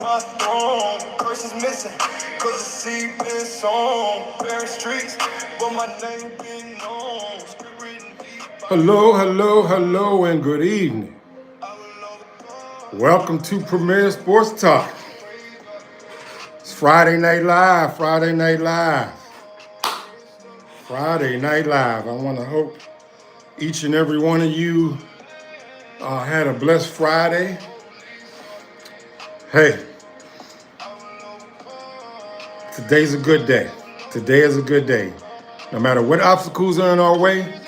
My throne, curses missing, cause the seed been sown, bearing streets, but my name been known. Script written deep. Hello, and good evening. Welcome to Premier Sports Talk. It's Friday Night Live. I want to hope each and every one of you had a blessed Friday. Hey, today's a good day. Today is a good day. No matter what obstacles are in our way,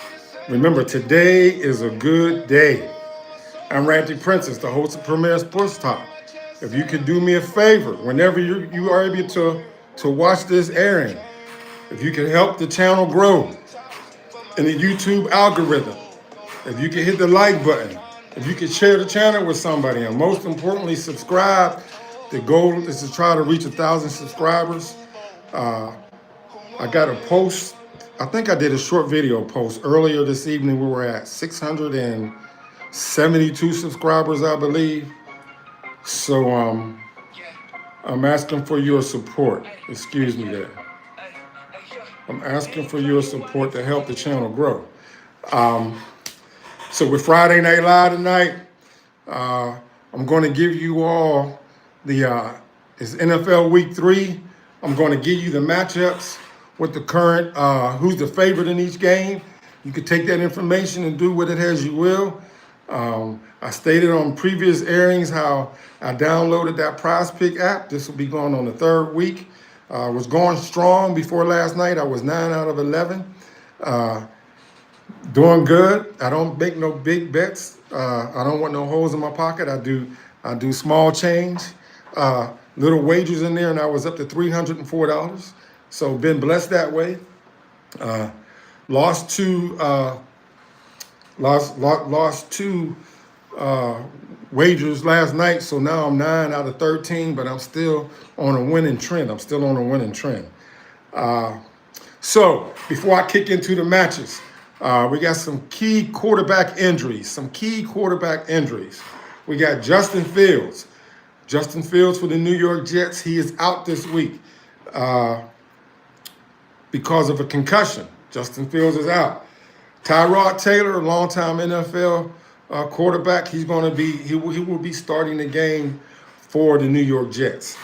remember, today is a good day. I'm Randy Princess, the host of Premier Sports Talk. If you could do me a favor, whenever you are able to watch this airing, if you can help the channel grow in the YouTube algorithm, if you can hit the like button, if you can share the channel with somebody, and most importantly, subscribe. The goal is to try to reach 1,000 subscribers. I got a post. I think I did a short video post earlier this evening. We were at 672 subscribers, I believe. So I'm asking for your support. Excuse me there. I'm asking for your support to help the channel grow. So with Friday Night Live tonight, I'm going to give you all it's NFL Week 3. I'm going to give you the matchups with the current, who's the favorite in each game. You can take that information and do with it as you will. I stated on previous airings how I downloaded that Prize Pick app. This will be going on the 3rd week. Was going strong before last night. I was 9 out of 11. Doing good. I don't make no big bets. I don't want no holes in my pocket. I do small change, little wagers in there, and I was up to $304. So been blessed that way. Lost two wagers last night, so now I'm 9 out of 13, but I'm still on a winning trend. So before I kick into the matches, we got some key quarterback injuries. We got Justin Fields. Justin Fields for the New York Jets. He is out this week because of a concussion. Justin Fields is out. Tyrod Taylor, a longtime NFL quarterback, he will be starting the game for the New York Jets.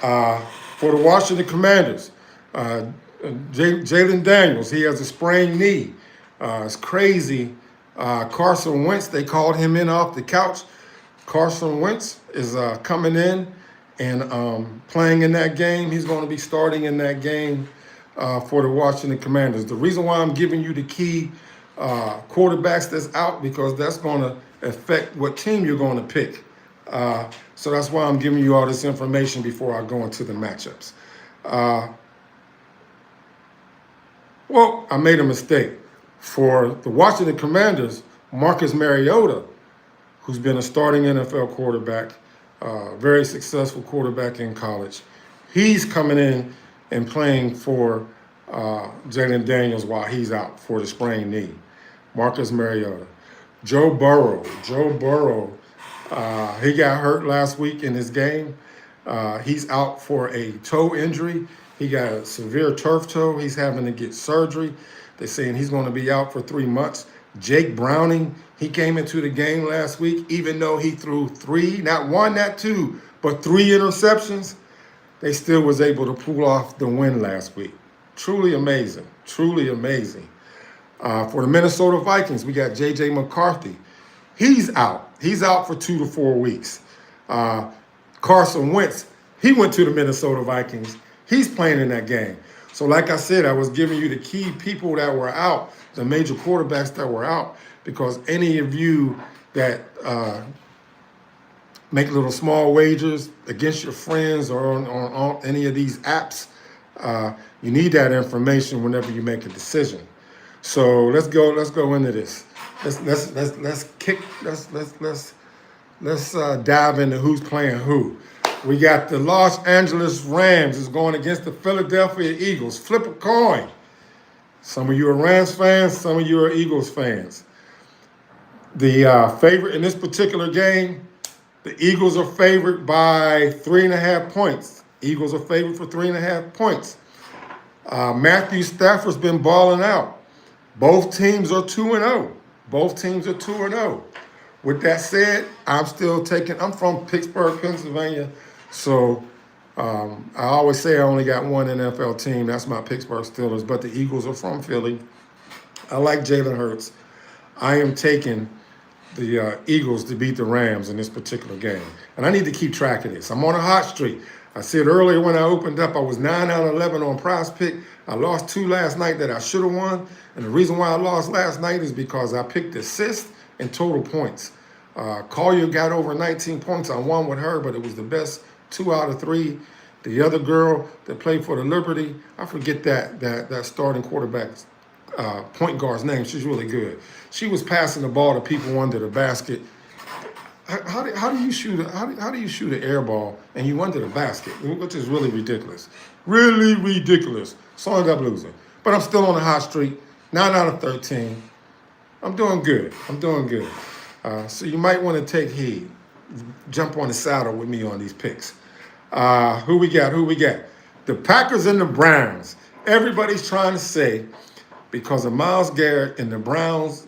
For the Washington Commanders, Jalen Daniels, he has a sprained knee. It's crazy. Carson Wentz, they called him in off the couch. Carson Wentz is coming in and playing in that game. He's going to be starting in that game for the Washington Commanders. The reason why I'm giving you the key quarterbacks that's out, because that's going to affect what team you're going to pick. So that's why I'm giving you all this information before I go into the matchups. Well, I made a mistake. For the Washington Commanders, Marcus Mariota, who's been a starting NFL quarterback, very successful quarterback in college, he's coming in and playing for Jalen Daniels while he's out for the sprained knee. Marcus Mariota. Joe Burrow, he got hurt last week in his game. He's out for a toe injury. He got a severe turf toe. He's having to get surgery. They're saying he's going to be out for 3 months. Jake Browning, he came into the game last week, even though he threw 3, not 1, not 2, but 3 interceptions, they still was able to pull off the win last week. Truly amazing. For the Minnesota Vikings, we got J.J. McCarthy. He's out. He's out for 2 to 4 weeks. Carson Wentz, he went to the Minnesota Vikings. He's playing in that game. So like I said, I was giving you the key people that were out, the major quarterbacks that were out, because any of you that make little small wagers against your friends or on any of these apps, you need that information whenever you make a decision. So let's go into this. Let's dive into who's playing who. We got the Los Angeles Rams is going against the Philadelphia Eagles. Flip a coin. Some of you are Rams fans, some of you are Eagles fans. The favorite in this particular game The Eagles are favored by 3.5 points. Eagles are favored for 3.5 points. Matthew Stafford's been balling out. Both teams are 2-0. Both teams are 2-0. With that said, I'm from Pittsburgh, Pennsylvania, so I always say I only got one NFL team. That's my Pittsburgh Steelers, but the Eagles are from Philly. I like Jalen Hurts. I am taking the Eagles to beat the Rams in this particular game. And I need to keep track of this. I'm on a hot streak. I said earlier when I opened up, I was 9 out of 11 on Prize Pick. I lost 2 last night that I should have won. And the reason why I lost last night is because I picked assists and total points. Collier got over 19 points. I won with her, but it was the best 2 out of 3. The other girl that played for the Liberty, I forget that starting quarterback's point guard's name. She's really good. She was passing the ball to people under the basket. How do you shoot an air ball and you under the basket, which is really ridiculous. Really ridiculous. So I ended up losing. But I'm still on a hot streak. 9 out of 13. I'm doing good. So you might want to take heed. Jump on the saddle with me on these picks. Who we got? The Packers and the Browns. Everybody's trying to say, because of Myles Garrett and the Browns,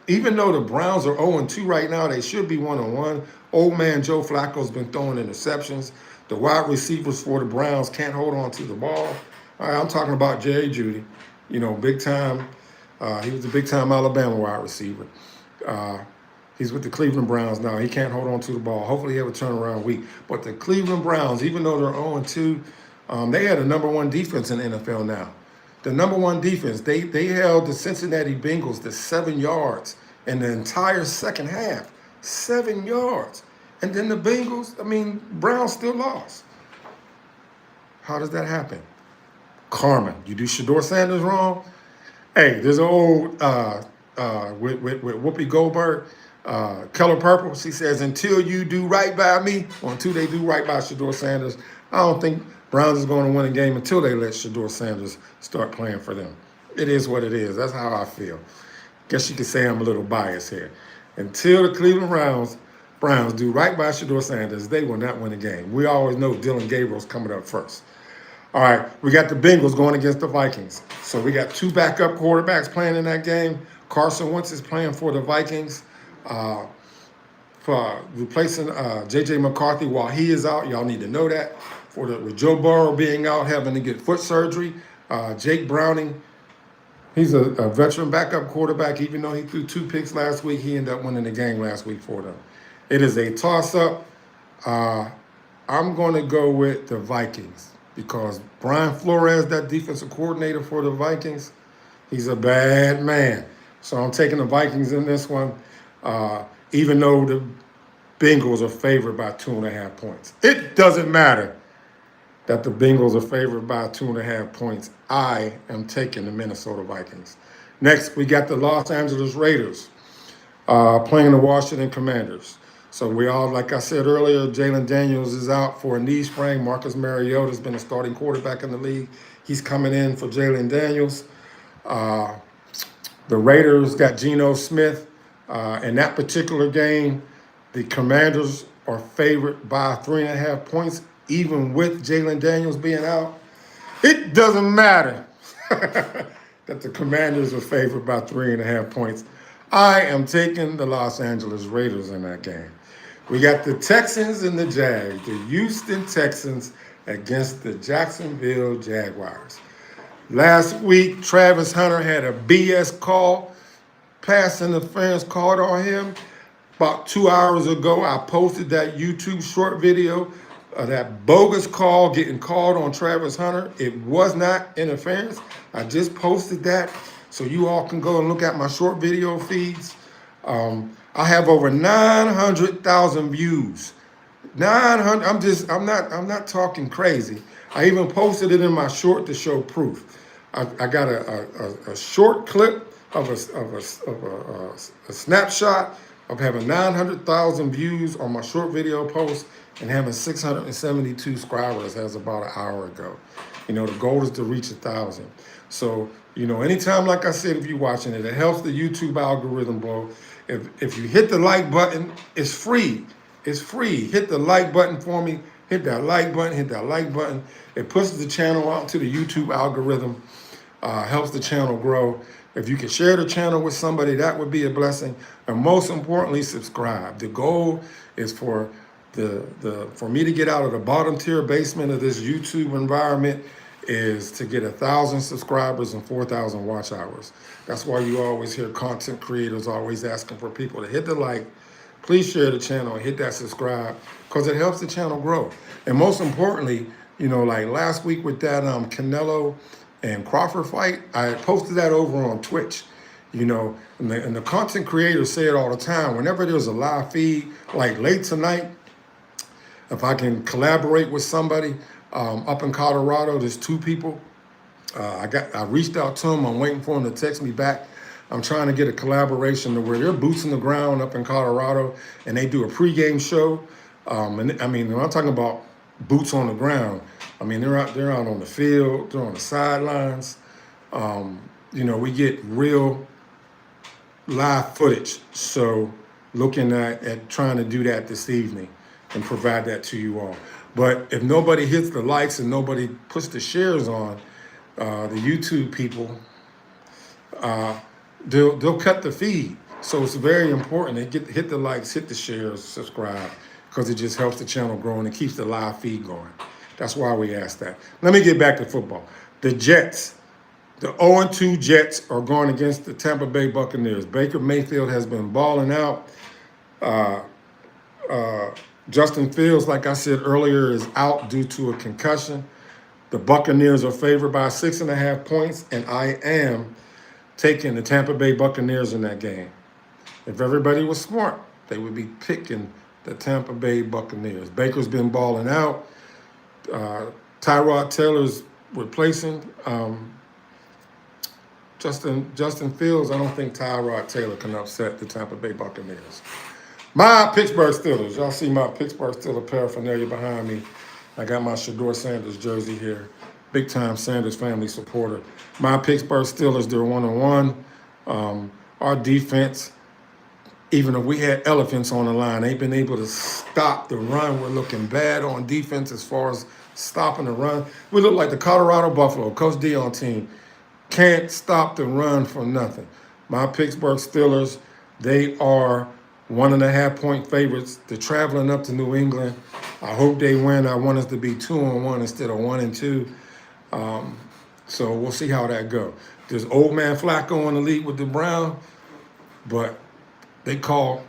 even though the Browns are 0-2 right now, they should be 1-1. Old man Joe Flacco's been throwing interceptions. The wide receivers for the Browns can't hold on to the ball. All right, I'm talking about Jerry Jeudy, big time. He was a big-time Alabama wide receiver. He's with the Cleveland Browns now. He can't hold on to the ball. Hopefully he have a turnaround week. But the Cleveland Browns, even though they're 0-2, they had the number 1 defense in the NFL now. The number 1 defense, they held the Cincinnati Bengals to 7 yards in the entire second half. 7 yards. And then the Browns still lost. How does that happen? Karma. You do Shedeur Sanders wrong? Hey, there's an old, with Whoopi Goldberg, Color Purple, she says, until you do right by me, or until they do right by Shedeur Sanders, I don't think Browns is going to win a game until they let Shedeur Sanders start playing for them. It is what it is. That's how I feel. Guess you could say I'm a little biased here. Until the Cleveland Browns do right by Shedeur Sanders, they will not win a game. We always know Dylan Gabriel's coming up first. All right, we got the Bengals going against the Vikings. So we got 2 backup quarterbacks playing in that game. Carson Wentz is playing for the Vikings, for replacing J.J. McCarthy while he is out. Y'all need to know that. With Joe Burrow being out, having to get foot surgery, Jake Browning, he's a veteran backup quarterback. Even though he threw 2 picks last week, he ended up winning the game last week for them. It is a toss-up. I'm going to go with the Vikings because Brian Flores, that defensive coordinator for the Vikings, he's a bad man. So I'm taking the Vikings in this one, even though the Bengals are favored by 2.5 points. It doesn't matter that the Bengals are favored by 2.5 points. I am taking the Minnesota Vikings. Next, we got the Los Angeles Raiders playing the Washington Commanders. So we all, like I said earlier, Jalen Daniels is out for a knee sprain. Marcus Mariota has been a starting quarterback in the league. He's coming in for Jalen Daniels. The Raiders got Geno Smith. In that particular game, the Commanders are favored by 3.5 points, even with Jalen Daniels being out. It doesn't matter that the Commanders are favored by 3.5 points. I am taking the Los Angeles Raiders in that game. We got the Texans and the Jags, the Houston Texans against the Jacksonville Jaguars. Last week, Travis Hunter had a BS call, pass interference called on him. About 2 hours ago, I posted that YouTube short video of that bogus call getting called on Travis Hunter. It was not interference. I just posted that so you all can go and look at my short video feeds. I have over 900,000 views. 900. I'm not talking crazy. I even posted it in my short to show proof. I got a short clip of a snapshot of having 900,000 views on my short video post and having 672 subscribers as about an hour ago. The goal is to reach 1,000. So, anytime, like I said, if you're watching it, it helps the YouTube algorithm, bro. If you hit the like button, it's free. It's free. Hit the like button for me. Hit that like button. Hit that like button. It pushes the channel out to the YouTube algorithm. Helps the channel grow. If you can share the channel with somebody, that would be a blessing. And most importantly, subscribe. The goal is for for me to get out of the bottom tier basement of this YouTube environment is to get 1,000 subscribers and 4,000 watch hours. That's why you always hear content creators always asking for people to hit the like. Please share the channel and hit that subscribe because it helps the channel grow. And most importantly, like last week with that Canelo and Crawford fight, I posted that over on Twitch. And the content creators say it all the time. Whenever there's a live feed, like late tonight, if I can collaborate with somebody up in Colorado, there's 2 people. I reached out to them. I'm waiting for them to text me back. I'm trying to get a collaboration to where they're boots on the ground up in Colorado, and they do a pregame show. And I mean, when I'm talking about boots on the ground, I mean they're out on the field, they're on the sidelines. We get real live footage. So looking at trying to do that this evening and provide that to you all. But if nobody hits the likes and nobody puts the shares on, the YouTube people, they'll cut the feed. So it's very important to hit the likes, hit the shares, subscribe, because it just helps the channel grow and it keeps the live feed going. That's why we ask that. Let me get back to football. The Jets, the 0-2 Jets are going against the Tampa Bay Buccaneers. Baker Mayfield has been balling out. Justin Fields, like I said earlier, is out due to a concussion. The Buccaneers are favored by 6.5 points, and I am taking the Tampa Bay Buccaneers in that game. If everybody was smart, they would be picking the Tampa Bay Buccaneers. Baker's been balling out. Tyrod Taylor's replacing Justin Fields. I don't think Tyrod Taylor can upset the Tampa Bay Buccaneers. My Pittsburgh Steelers. Y'all see my Pittsburgh Steelers paraphernalia behind me. I got my Shador Sanders jersey here. Big time Sanders family supporter. My Pittsburgh Steelers, they're 1-1. Our defense, even if we had elephants on the line, ain't been able to stop the run. We're looking bad on defense as far as stopping the run. We look like the Colorado Buffalo, Coach Dion team. Can't stop the run for nothing. My Pittsburgh Steelers, they are 1.5 point favorites. They're traveling up to New England. I hope they win. I want us to be 2-1 instead of 1-2. So we'll see how that goes. There's old man Flacco in the league with the Browns, but they call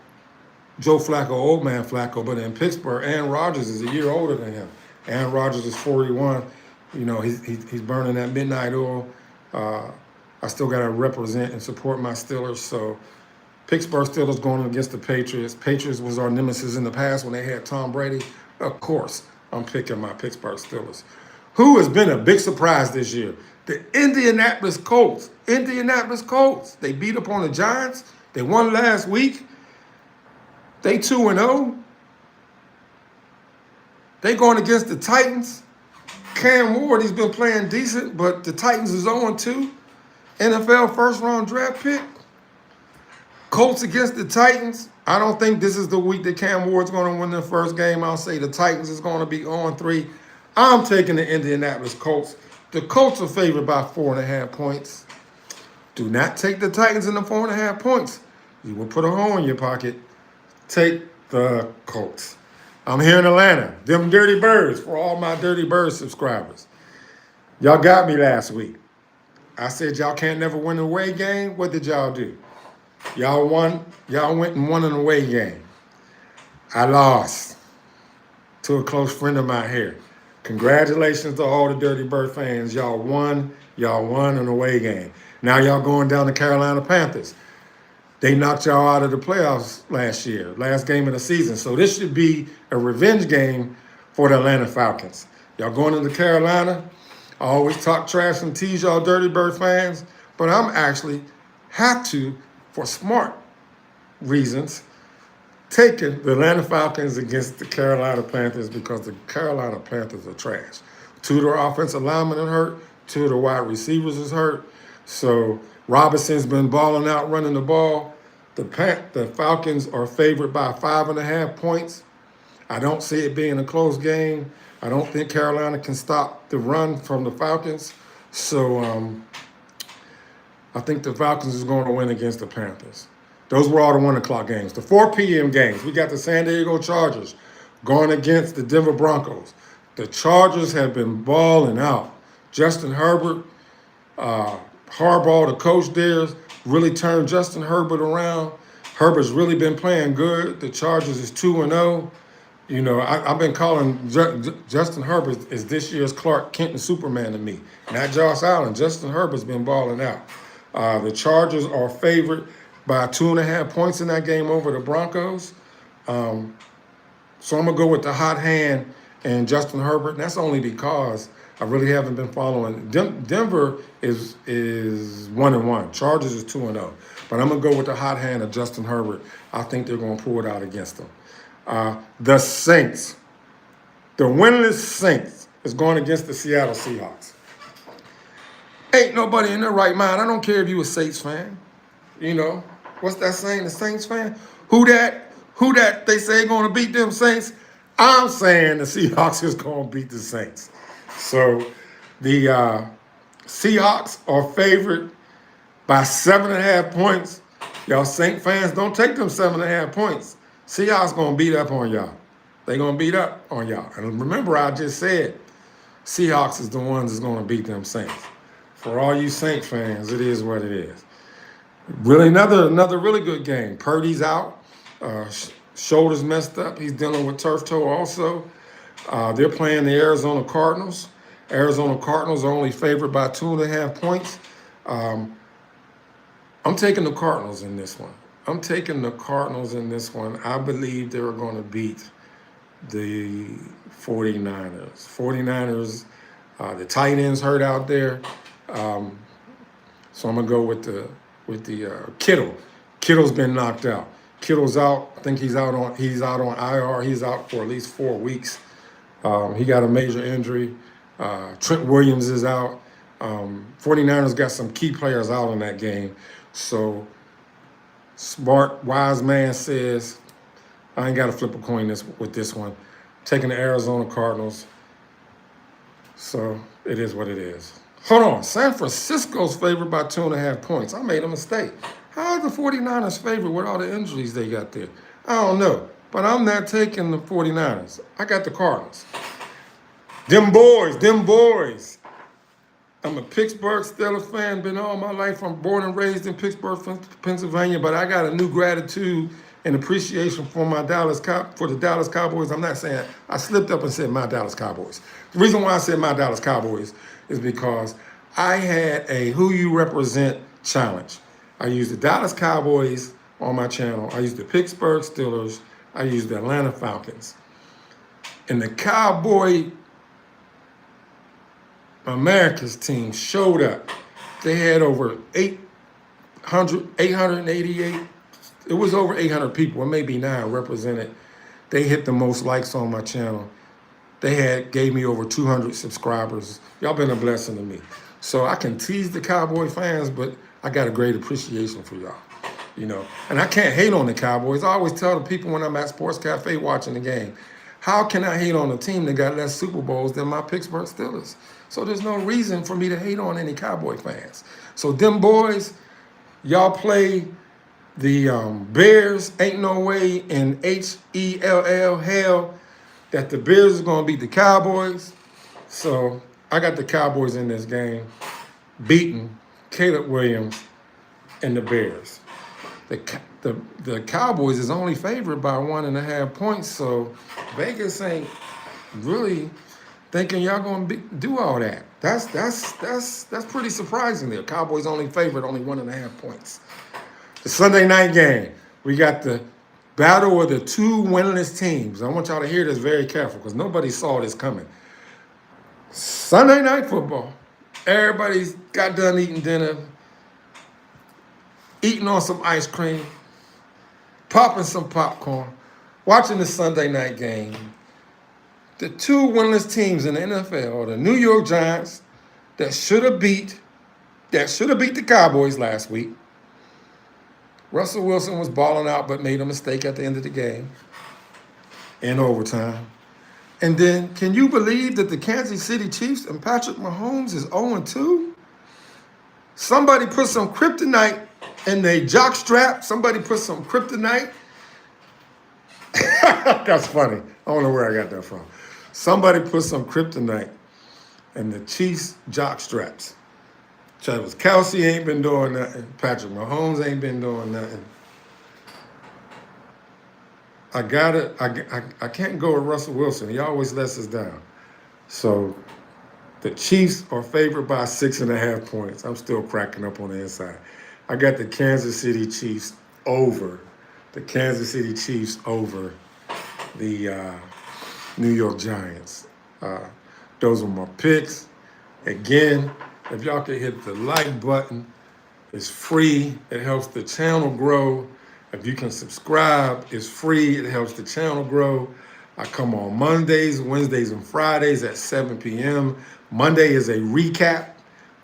Joe Flacco old man Flacco. But in Pittsburgh, Aaron Rodgers is a year older than him. Aaron Rodgers is 41. He's burning that midnight oil. I still got to represent and support my Steelers. So Pittsburgh Steelers going against the Patriots. Patriots was our nemesis in the past when they had Tom Brady. Of course, I'm picking my Pittsburgh Steelers. Who has been a big surprise this year? The Indianapolis Colts. Indianapolis Colts. They beat up on the Giants. They won last week. They 2-0. They going against the Titans. Cam Ward, he's been playing decent, but the Titans is 0-2. NFL first-round draft pick. Colts against the Titans. I don't think this is the week that Cam Ward's going to win the first game. I'll say the Titans is going to be 0-3. I'm taking the Indianapolis Colts. The Colts are favored by 4.5 points. Do not take the Titans in the 4.5 points. You will put a hole in your pocket. Take the Colts. I'm here in Atlanta. Them Dirty Birds for all my Dirty Birds subscribers. Y'all got me last week. I said y'all can't never win an away game. What did y'all do? Y'all won. Y'all went and won an away game. I lost to a close friend of mine here. Congratulations to all the Dirty Bird fans. Y'all won an away game. Now y'all going down to Carolina Panthers. They knocked y'all out of the playoffs last year, last game of the season. So this should be a revenge game for the Atlanta Falcons. Y'all going into Carolina. I always talk trash and tease y'all Dirty Bird fans, but I'm actually have to, for smart reasons, taking the Atlanta Falcons against the Carolina Panthers because the Carolina Panthers are trash. 2 of their offensive linemen are hurt. 2 of the wide receivers is hurt. So Robinson's been balling out, running the ball. The Falcons are favored by 5.5 points. I don't see it being a close game. I don't think Carolina can stop the run from the Falcons. So I think the Falcons is going to win against the Panthers. Those were all the 1 o'clock games. The 4 p.m. games, we got the San Diego Chargers going against the Denver Broncos. The Chargers have been balling out. Justin Herbert, Harbaugh, the coach there, really turned Justin Herbert around. Herbert's really been playing good. The Chargers is 2-0. You know, I've been calling Justin Herbert is this year's Clark Kent and Superman to me. Not Josh Allen. Justin Herbert's been balling out. The Chargers are favored by 2.5 points in that game over the Broncos. So I'm going to go with the hot hand and Justin Herbert. And that's only because I really haven't been following. Denver is 1-1. Chargers is 2-0. But I'm going to go with the hot hand of Justin Herbert. I think they're going to pull it out against them. The Saints, the winless Saints, is going against the Seattle Seahawks. Ain't nobody in their right mind. I don't care if you a Saints fan. You know, what's that saying, the Saints fan? Who that they say going to beat them Saints? I'm saying the Seahawks is going to beat the Saints. So the Seahawks are favored by 7.5 points. Y'all Saint fans, don't take them 7.5 points. Seahawks going to beat up on y'all. They're going to beat up on y'all. And remember, I just said Seahawks is the ones that's going to beat them Saints. For all you Saint fans, it is what it is. Really, another really good game. Purdy's out. Shoulders messed up. He's dealing with turf toe also. They're playing the Arizona Cardinals. Arizona Cardinals are only favored by 2.5 points. I'm taking the Cardinals in this one. I believe they're going to beat the 49ers. 49ers, the tight ends hurt out there. So I'm going to go with the Kittle. Kittle's been knocked out. Kittle's out. I think he's out on IR. He's out for at least 4 weeks. He got a major injury. Trent Williams is out. 49ers got some key players out in that game. So smart, wise man says, I ain't got to flip a coin with this one. Taking the Arizona Cardinals. So it is what it is. Hold on. San Francisco's favored by 2.5 points. I made a mistake. How are the 49ers favored with all the injuries they got there? I don't know. But I'm not taking the 49ers. I got the Cardinals. Them boys. I'm a Pittsburgh Steelers fan, been all my life. I'm born and raised in Pittsburgh, Pennsylvania, but I got a new gratitude and appreciation for the Dallas Cowboys. I'm not saying, I slipped up and said my Dallas Cowboys. The reason why I said my Dallas Cowboys is because I had a Who You Represent challenge. I used the Dallas Cowboys on my channel. I used the Pittsburgh Steelers. I used the Atlanta Falcons. And the Cowboy America's team showed up. They had over 888. It was over 800 people, or maybe 9 represented. They hit the most likes on my channel. They gave me over 200 subscribers. Y'all been a blessing to me. So I can tease the Cowboy fans, but I got a great appreciation for y'all. You know, and I can't hate on the Cowboys. I always tell the people when I'm at Sports Cafe watching the game, how can I hate on a team that got less Super Bowls than my Pittsburgh Steelers? So there's no reason for me to hate on any Cowboy fans. So them boys, y'all play the Bears. Ain't no way in HELL hell that the Bears is going to beat the Cowboys. So I got the Cowboys in this game, beating Caleb Williams and the Bears. The Cowboys is only favored by 1.5 points, so Vegas ain't really thinking y'all gonna do all that. That's pretty surprising there. Cowboys only favored only 1.5 points. The Sunday night game, we got the battle of the 2 winless teams. I want y'all to hear this very careful because nobody saw this coming. Sunday night football. Everybody's got done eating dinner, eating on some ice cream, popping some popcorn, watching the Sunday night game. The 2 winless teams in the NFL are the New York Giants that should have beat the Cowboys last week. Russell Wilson was balling out but made a mistake at the end of the game. in overtime. And then, can you believe that the Kansas City Chiefs and Patrick Mahomes is 0-2? Somebody put some kryptonite in their jock strap. Somebody put some kryptonite. That's funny. I don't know where I got that from. Somebody put some kryptonite in the Chiefs jock straps. Travis Kelce ain't been doing nothing. Patrick Mahomes ain't been doing nothing. I can't go with Russell Wilson. He always lets us down. So the Chiefs are favored by 6.5 points. I'm still cracking up on the inside. I got the Kansas City Chiefs over. The Kansas City Chiefs over the New York Giants. Those are my picks. Again, if y'all can hit the like button, it's free. It helps the channel grow. If you can subscribe, it's free. It helps the channel grow. I come on Mondays, Wednesdays, and Fridays at 7 p.m. Monday is a recap.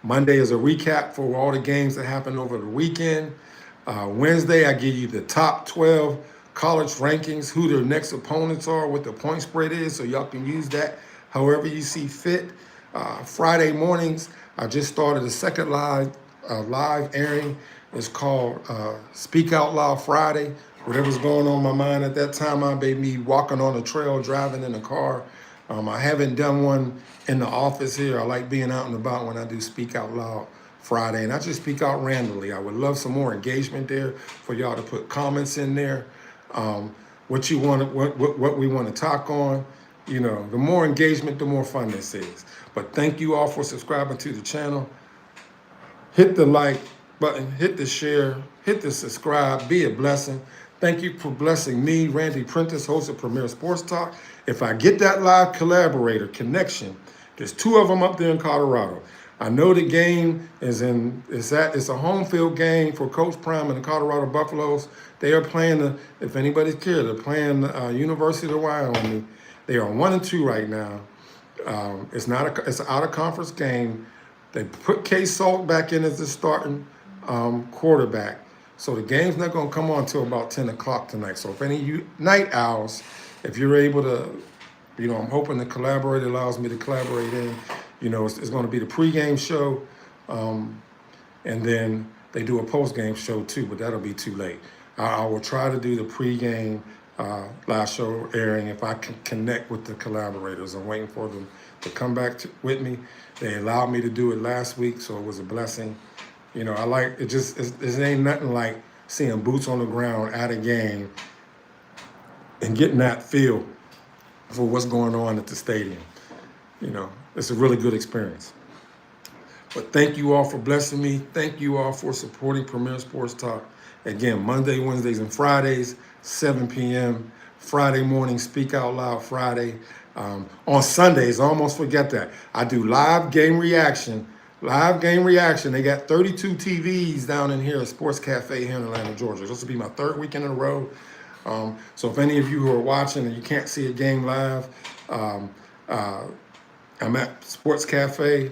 Monday is a recap for all the games that happened over the weekend. Wednesday, I give you the top 12 college rankings, who their next opponents are, what the point spread is, so y'all can use that however you see fit. Friday mornings, I just started a second live airing. It's called Speak Out Loud Friday. Whatever's going on in my mind at that time, I may be walking on the trail, driving in the car. I haven't done one in the office here. I like being out and about when I do Speak Out Loud Friday, and I just speak out randomly. I would love some more engagement there for y'all to put comments in there. What you want, what we want to talk on. You know, the more engagement, the more fun this is. But thank you all for subscribing to the channel. Hit the like button, hit the share, hit the subscribe, be a blessing. Thank you for blessing me, Randy Prentice, host of Premier Sports Talk. If I get that live collaborator connection, there's 2 of them up there in Colorado. I know the game it's a home field game for Coach Prime and the Colorado Buffaloes. They are playing, if anybody's care, they're playing University of Wyoming. They are 1-2 right now. It's an out-of-conference game. They put K Salt back in as the starting quarterback. So the game's not going to come on until about 10 o'clock tonight. So if any of you night owls, if you're able to, you know, I'm hoping the collaborator allows me to collaborate in. You know, it's going to be the pregame show, and then they do a postgame show too, but that'll be too late. I will try to do the pregame live show airing if I can connect with the collaborators. I'm waiting for them to come back with me. They allowed me to do it last week, so it was a blessing. You know, I like it. It ain't nothing like seeing boots on the ground at a game and getting that feel for what's going on at the stadium. You know, it's a really good experience. But thank you all for blessing me. Thank you all for supporting Premier Sports Talk. Again, Monday, Wednesdays, and Fridays, 7 p.m. Friday morning, Speak Out Loud Friday. On Sundays, I almost forget that, I do live game reaction. Live game reaction. They got 32 TVs down in here at Sports Cafe here in Atlanta, Georgia. This will be my 3rd weekend in a row. So if any of you who are watching and you can't see a game live, I'm at Sports Cafe.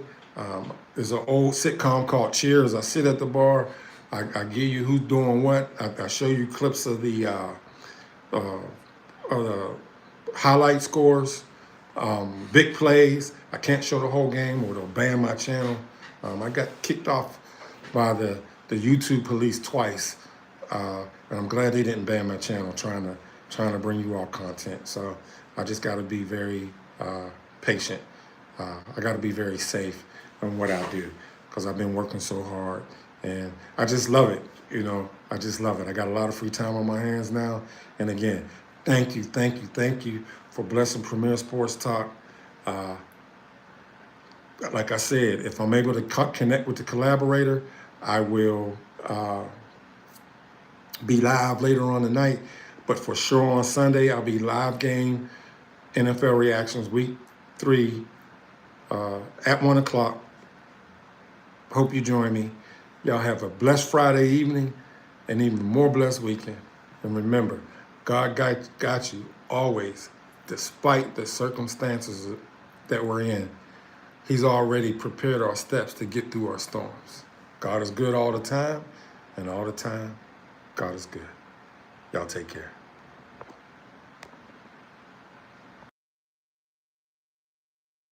There's an old sitcom called Cheers. I sit at the bar. I give you who's doing what. I show you clips of the highlight scores, big plays. I can't show the whole game or they'll ban my channel. I got kicked off by the YouTube police twice, and I'm glad they didn't ban my channel trying to bring you all content. So I just got to be very patient. I got to be very safe in what I do because I've been working so hard, and I just love it. You know, I just love it. I got a lot of free time on my hands now, and again, thank you for blessing Premier Sports Talk. Like I said, if I'm able to connect with the collaborator, I will be live later on tonight. But for sure on Sunday, I'll be live game NFL reactions week 3 at 1 o'clock. Hope you join me. Y'all have a blessed Friday evening and even more blessed weekend. And remember, God got you always, despite the circumstances that we're in. He's already prepared our steps to get through our storms. God is good all the time, and all the time, God is good. Y'all take care.